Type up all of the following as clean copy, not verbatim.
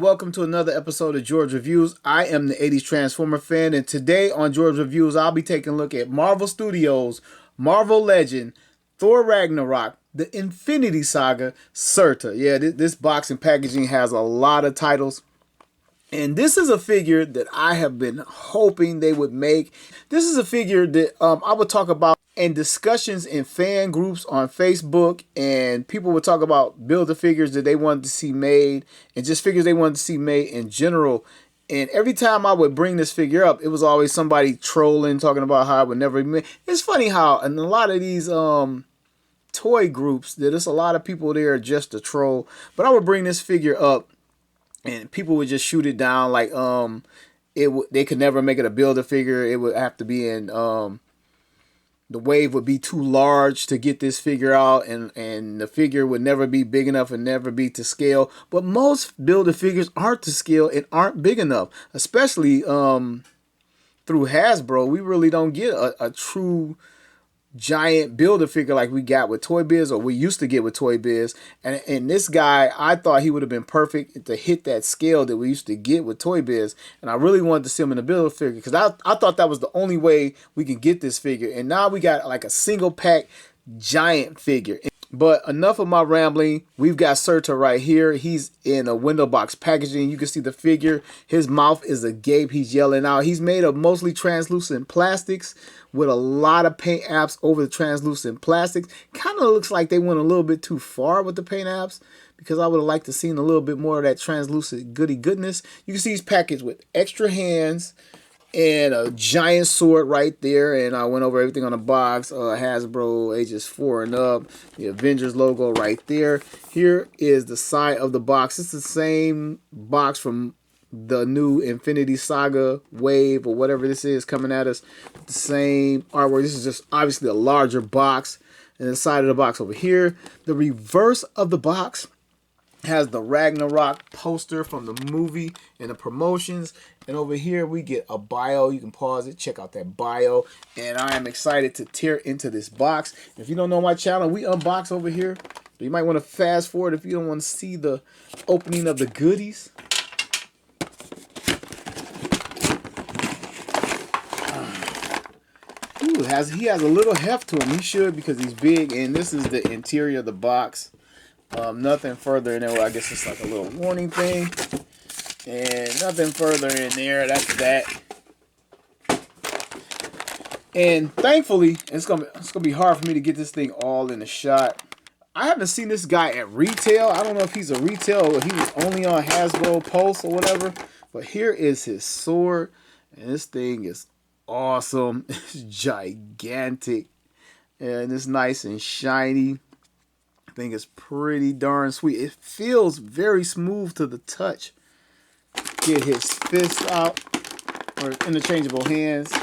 welcome to another episode of George Reviews. I am the 80s Transformer fan, and today on George Reviews, I'll be taking a look at Marvel Studios, Marvel Legend, Thor Ragnarok, the Infinity Saga, Surtur. Yeah, this box and packaging has a lot of titles. And this is a figure that I have been hoping they would make. This is a figure that I would talk about in discussions in fan groups on Facebook, and people would talk about Build-A-Figures that they wanted to see made and just figures they wanted to see made in general. And every time I would bring this figure up, it was always somebody trolling, talking about how I would never be made. It's funny how in a lot of these toy groups, there's a lot of people there just to troll. But I would bring this figure up and people would just shoot it down like they could never make it a Build-A-Figure. It would have to be in the wave would be too large to get this figure out, and the figure would never be big enough and never be to scale. But most Build-A-Figures aren't to scale and aren't big enough, especially through Hasbro. We really don't get a true giant Build-A-Figure like we got with Toy Biz, or we used to get with Toy Biz. And this guy, I thought he would have been perfect to hit that scale that we used to get with Toy Biz. And I really wanted to see him in a Build-A-Figure because I thought that was the only way we could get this figure. And now we got like a single pack giant figure. But enough of my rambling. We've got Surtur right here. He's in a window box packaging. You can see the figure. His mouth is agape. He's yelling out. He's made of mostly translucent plastics with a lot of paint apps over the translucent plastics. Kind of looks like they went a little bit too far with the paint apps, because I would have liked to seen a little bit more of that translucent goody goodness. You can see he's packaged with extra hands and a giant sword right there. And I went over everything on the box. Hasbro ages 4 and up. The Avengers logo right there. Here is the side of the box. It's the same box from the new Infinity Saga wave or whatever this is coming at us. The same artwork. This is just obviously a larger box. And the side of the box over here, the reverse of the box has the Ragnarok poster from the movie and the promotions. And over here we get a bio. You can pause it, check out that bio. And I am excited to tear into this box. If you don't know my channel, we unbox over here. But you might want to fast forward if you don't want to see the opening of the goodies. Ooh, he has a little heft to him. He should, because he's big. And this is the interior of the box. Nothing further in there. I guess it's like a little warning thing. And nothing further in there. That's that. And thankfully, it's gonna be hard for me to get this thing all in the shot. I haven't seen this guy at retail. I don't know if he's a retail or he was only on Hasbro Pulse or whatever. But here is his sword. And this thing is awesome. It's gigantic. And it's nice and shiny. I think it's pretty darn sweet. It feels very smooth to the touch. Get his fist out, or interchangeable hands.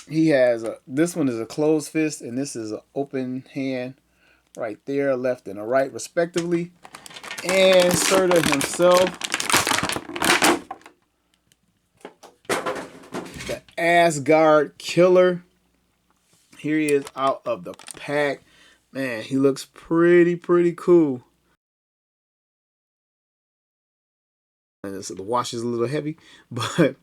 He has this one is a closed fist, and this is an open hand right there, left and a right respectively. And Surtur himself, the Asgard killer. Here he is out of the pack. Man, he looks pretty cool. And the wash is a little heavy, but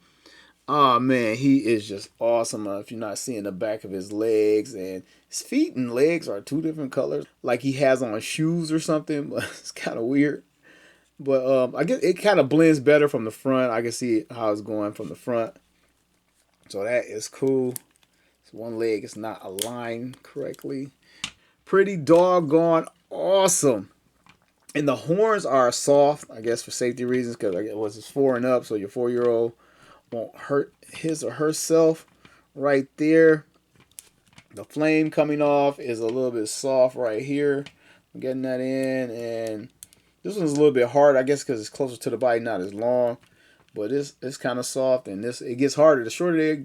oh man, he is just awesome. If you're not seeing the back of his legs, and his feet and legs are 2 different colors, like he has on shoes or something, but it's kind of weird. But I guess it kind of blends better from the front. I can see how it's going from the front, so that is cool. So one leg is not aligned correctly. Pretty doggone awesome. And the horns are soft, I guess for safety reasons, because it was 4 and up, so your 4-year-old won't hurt his or herself right there. The flame coming off is a little bit soft right here. I'm getting that in, and this one's a little bit hard, I guess, because it's closer to the body, not as long. But it's kind of soft, and it gets harder. The shorter they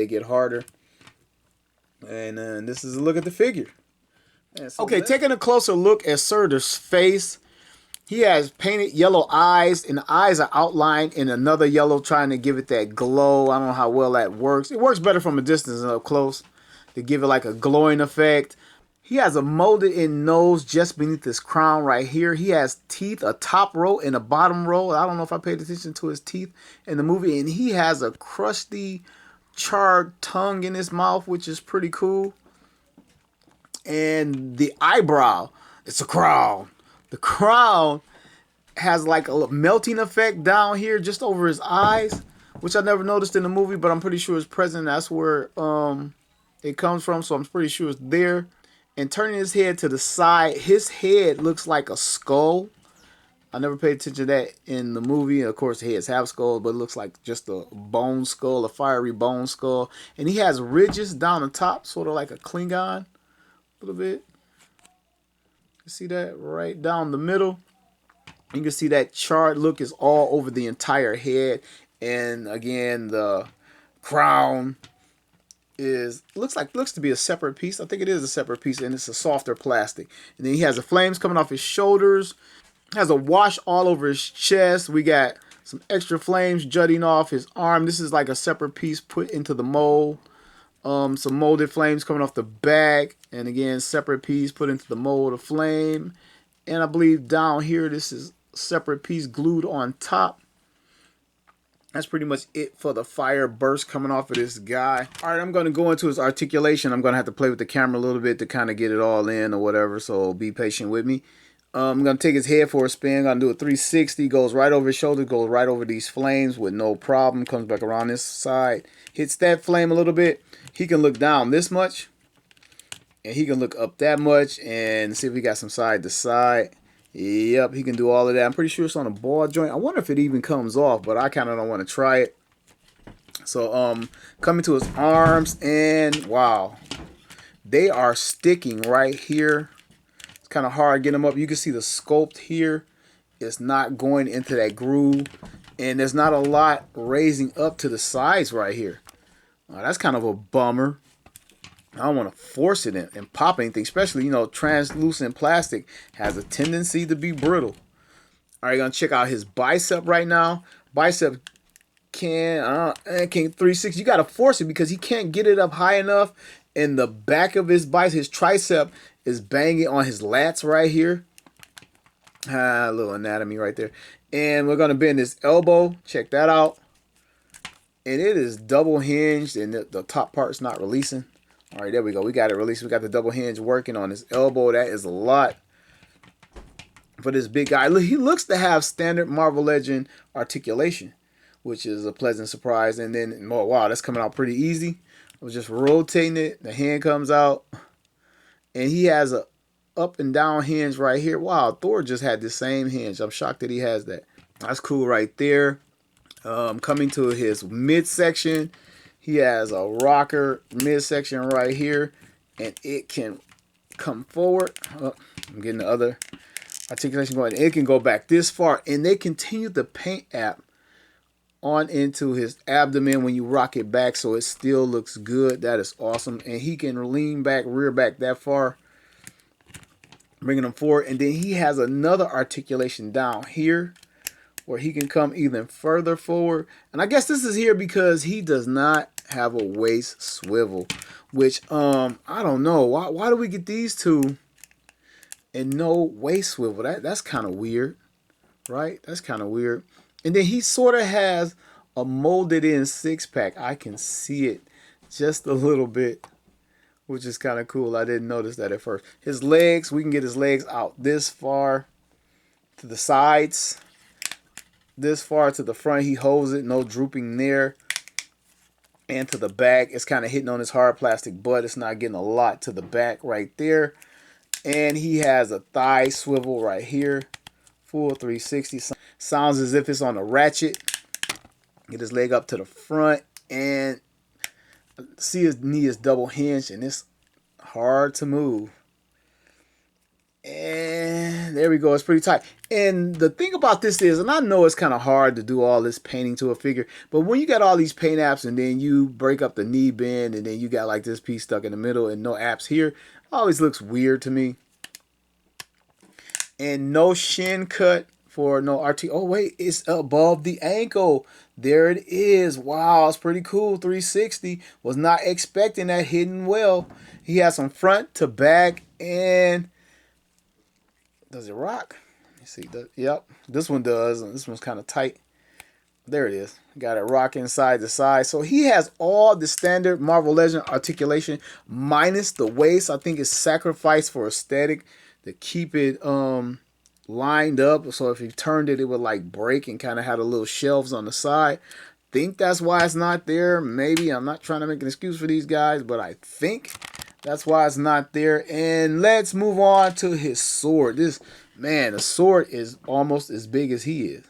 get harder. And this is a look at the figure. So okay, taking a closer look at Surtur's face. He has painted yellow eyes, and the eyes are outlined in another yellow, trying to give it that glow. I don't know how well that works. It works better from a distance than up close to give it like a glowing effect. He has a molded in nose just beneath his crown right here. He has teeth, a top row and a bottom row. I don't know if I paid attention to his teeth in the movie. And he has a crusty, charred tongue in his mouth, which is pretty cool. And the eyebrow, it's a crown. The crown has like a melting effect down here just over his eyes, which I never noticed in the movie, but I'm pretty sure it's present. That's where it comes from, so I'm pretty sure it's there. And turning his head to the side, his head looks like a skull. I never paid attention to that in the movie. Of course, heads have skulls, but it looks like just a bone skull, a fiery bone skull. And he has ridges down the top, sort of like a Klingon, a little bit. You see that right down the middle? You can see that charred look is all over the entire head. And again, the crown looks to be a separate piece. I think it is a separate piece, and it's a softer plastic. And then he has the flames coming off his shoulders. Has a wash all over his chest. We got some extra flames jutting off his arm. This is like a separate piece put into the mold. Some molded flames coming off the back, and again, separate piece put into the mold of flame. And I believe down here, this is a separate piece glued on top. That's pretty much it for the fire burst coming off of this guy. All right, I'm going to go into his articulation. I'm going to have to play with the camera a little bit to kind of get it all in or whatever, so be patient with me. I'm going to take his head for a spin. I'm going to do a 360. Goes right over his shoulder, goes right over these flames with no problem. Comes back around this side. Hits that flame a little bit. He can look down this much. And he can look up that much. And see if we got some side to side. Yep, he can do all of that. I'm pretty sure it's on a ball joint. I wonder if it even comes off, but I kind of don't want to try it. So, coming to his arms, and wow, they are sticking right here. It's kind of hard getting them up. You can see the sculpt here. It's not going into that groove, and there's not a lot raising up to the sides right here. That's kind of a bummer. I don't want to force it in and pop anything, especially, you know, translucent plastic has a tendency to be brittle. All right, gonna check out his bicep right now. Bicep can't 360. You gotta force it because he can't get it up high enough. And the back of his bicep, his tricep is banging on his lats right here. A little anatomy right there. And we're gonna bend his elbow. Check that out. And it is double hinged, and the top part's not releasing. All right, there we go. We got it released. We got the double hinge working on his elbow. That is a lot for this big guy. He looks to have standard Marvel Legend articulation, which is a pleasant surprise. And then, oh, wow, that's coming out pretty easy. I was just rotating it. The hand comes out. And he has a up and down hinge right here. Wow, Thor just had the same hinge. I'm shocked that he has that. That's cool right there. Coming to his midsection. He has a rocker midsection right here, and it can come forward. Oh, I'm getting the other articulation going. It can go back this far, and they continue the paint app on into his abdomen when you rock it back, so it still looks good. That is awesome. And he can lean back, rear back that far, bringing him forward. And then he has another articulation down here, where he can come even further forward. And I guess this is here because he does not have a waist swivel, which I don't know. Why do we get these two and no waist swivel? That's kind of weird, right? That's kind of weird. And then he sort of has a molded in six-pack. I can see it just a little bit, which is kind of cool. I didn't notice that at first. His legs, we can get his legs out this far to the sides. This far to the front, he holds it, no drooping there. And to the back, it's kind of hitting on his hard plastic butt. It's not getting a lot to the back right there. And he has a thigh swivel right here. Full 360. Sounds as if it's on a ratchet. Get his leg up to the front. And see his knee is double hinged, and it's hard to move. And there we go. It's pretty tight. And the thing about this is, and I know it's kind of hard to do all this painting to a figure, but when you got all these paint apps and then you break up the knee bend and then you got like this piece stuck in the middle and no apps here, it always looks weird to me. And no shin cut for no RT. Oh wait, it's above the ankle. There it is. Wow, it's pretty cool. 360. Was not expecting that hidden well. He has some front to back, and does it rock? Let me see. Yep, this one does. This one's kind of tight. There it is. Got it rocking side to side. So he has all the standard Marvel Legend articulation minus the waist. I think it's sacrificed for aesthetic to keep it lined up. So if you turned it, it would like break and kind of had a little shelves on the side. Think that's why it's not there. Maybe. I'm not trying to make an excuse for these guys, but I think that's why it's not there. And let's move on to his sword. This, man, the sword is almost as big as he is.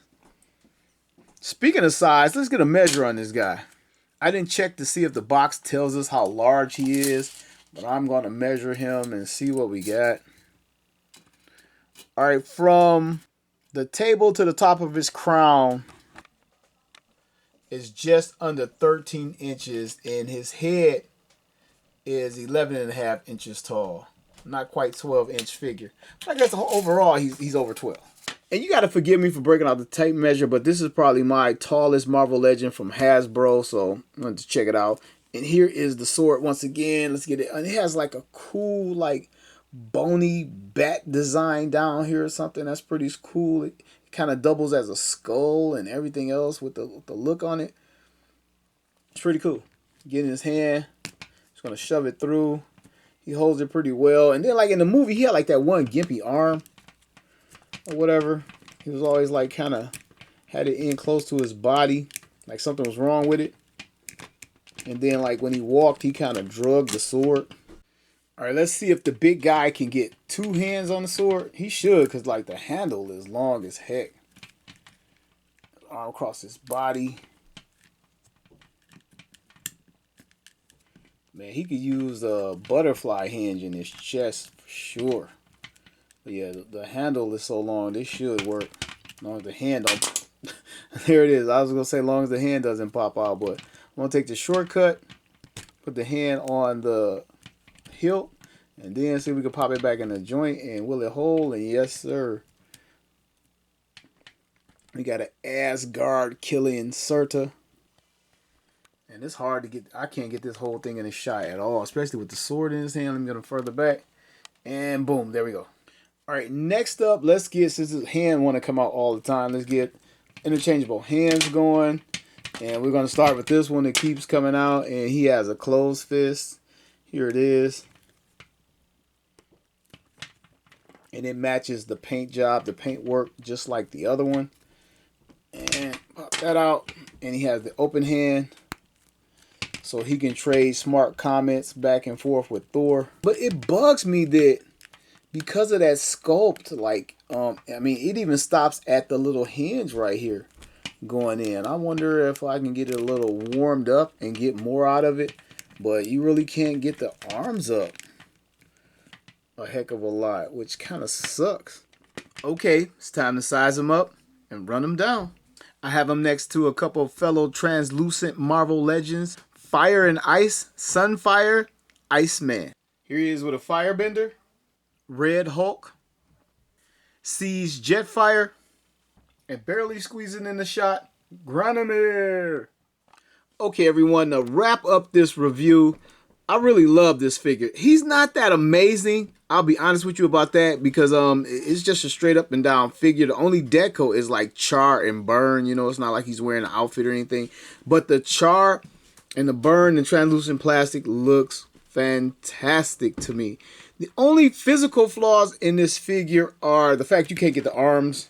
Speaking of size, let's get a measure on this guy. I didn't check to see if the box tells us how large he is, but I'm going to measure him and see what we got. All right, from the table to the top of his crown is just under 13 inches, and his head is 11.5 inches tall. Not quite 12-inch figure. I guess overall he's over 12. And you got to forgive me for breaking out the tape measure, but this is probably my tallest Marvel Legend from Hasbro, so I wanted to check it out. And here is the sword once again. Let's get it. And it has like a cool, like, bony bat design down here or something. That's pretty cool. It kind of doubles as a skull and everything else with the look on it. It's pretty cool. Get in his hand. Just going to shove it through. He holds it pretty well. And then, like, in the movie, he had, like, that one gimpy arm or whatever. He was always like kind of had it in close to his body, like something was wrong with it. And then like when he walked, he kind of drug the sword. All right, let's see if the big guy can get two hands on the sword. He should, because like the handle is long as heck. Arm across his body. Man, he could use a butterfly hinge in his chest for sure. But yeah, the handle is so long, this should work. As long as the hand don't... There it is. I was going to say as long as the hand doesn't pop out. But I'm going to take the shortcut, put the hand on the hilt, and then see if we can pop it back in the joint. And will it hold? And yes, sir. We got an Asgard killing Surtur. And it's hard to get... I can't get this whole thing in a shot at all, especially with the sword in his hand. Let me get him further back. And boom, there we go. All right, next up, let's get, since his hand want to come out all the time, let's get interchangeable hands going. And we're going to start with this one that keeps coming out. And he has a closed fist. Here it is. And it matches the paint job, the paint work, just like the other one. And pop that out. And he has the open hand. So he can trade smart comments back and forth with Thor. But it bugs me that because of that sculpt, like, I mean, it even stops at the little hinge right here going in. I wonder if I can get it a little warmed up and get more out of it. But you really can't get the arms up a heck of a lot, which kind of sucks. Okay, it's time to size them up and run them down. I have them next to a couple of fellow translucent Marvel Legends. Fire and Ice, Sunfire, Iceman. Here he is with a firebender. Red Hulk, Siege Jetfire, and barely squeezing in the shot, Granamir. Okay, everyone, to wrap up this review, I really love this figure. He's not that amazing. I'll be honest with you about that because it's just a straight up and down figure. The only deco is like char and burn. You know, it's not like he's wearing an outfit or anything. But the char and the burn and translucent plastic looks fantastic to me. The only physical flaws in this figure are the fact you can't get the arms,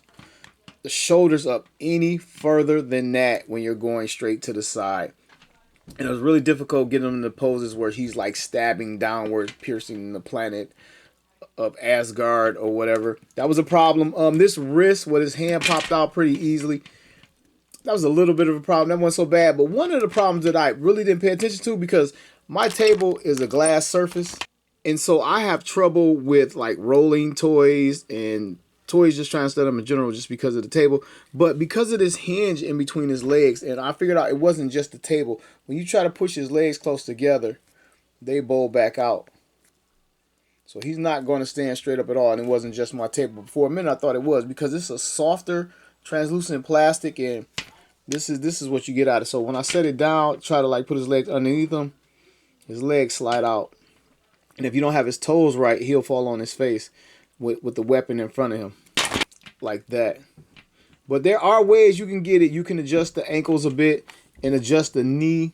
the shoulders up any further than that when you're going straight to the side. And it was really difficult getting him in the poses where he's like stabbing downward, piercing the planet of Asgard or whatever. That was a problem. This wrist with his hand popped out pretty easily. That was a little bit of a problem. That wasn't so bad. But one of the problems that I really didn't pay attention to, because my table is a glass surface, and so I have trouble with like rolling toys and toys just trying to set them in general just because of the table. But because of this hinge in between his legs, and I figured out it wasn't just the table. When you try to push his legs close together, they bowl back out. So he's not going to stand straight up at all. And it wasn't just my tape. But for a minute I thought it was, because it's a softer translucent plastic, and this is what you get out of it. So when I set it down, try to like put his legs underneath him, his legs slide out. And if you don't have his toes right, he'll fall on his face with the weapon in front of him. Like that. But there are ways you can get it. You can adjust the ankles a bit and adjust the knee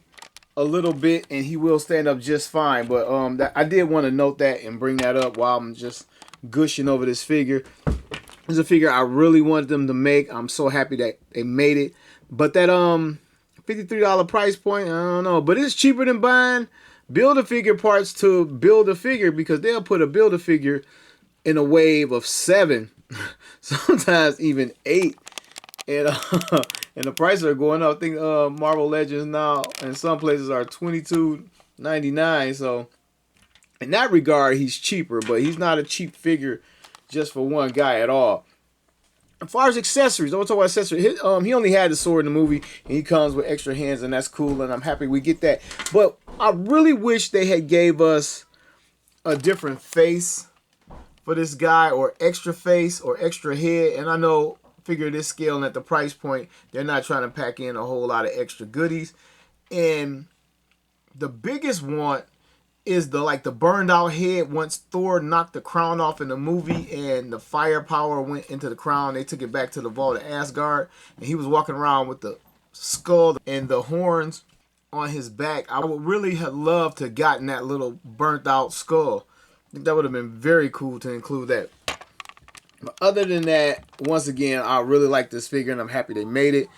a little bit, and he will stand up just fine. But I did want to note that and bring that up while I'm just gushing over this figure. It's a figure I really wanted them to make. I'm so happy that they made it. But that $53 price point, I don't know. But it's cheaper than buying Build-A-Figure parts to build a figure, because they'll put a Build-A-Figure in a wave of 7, sometimes even 8. And and the prices are going up. I think Marvel Legends now in some places are $22.99. So in that regard, he's cheaper, but he's not a cheap figure just for one guy at all. As far as accessories, don't talk about accessories. He only had the sword in the movie, and he comes with extra hands, and that's cool, and I'm happy we get that. But I really wish they had gave us a different face for this guy, or extra face, or extra head. And I know, figure this scale and at the price point, they're not trying to pack in a whole lot of extra goodies. And the biggest want is the burned out head. Once Thor knocked the crown off in the movie and the firepower went into the crown, they took it back to the vault of Asgard, and he was walking around with the skull and the horns on his back. I would really have loved to have gotten that little burnt out skull. I think that would have been very cool to include that. But other than that, once again, I really like this figure, and I'm happy they made it.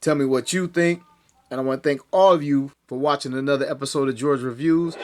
Tell me what you think. And I want to thank all of you for watching another episode of George Reviews.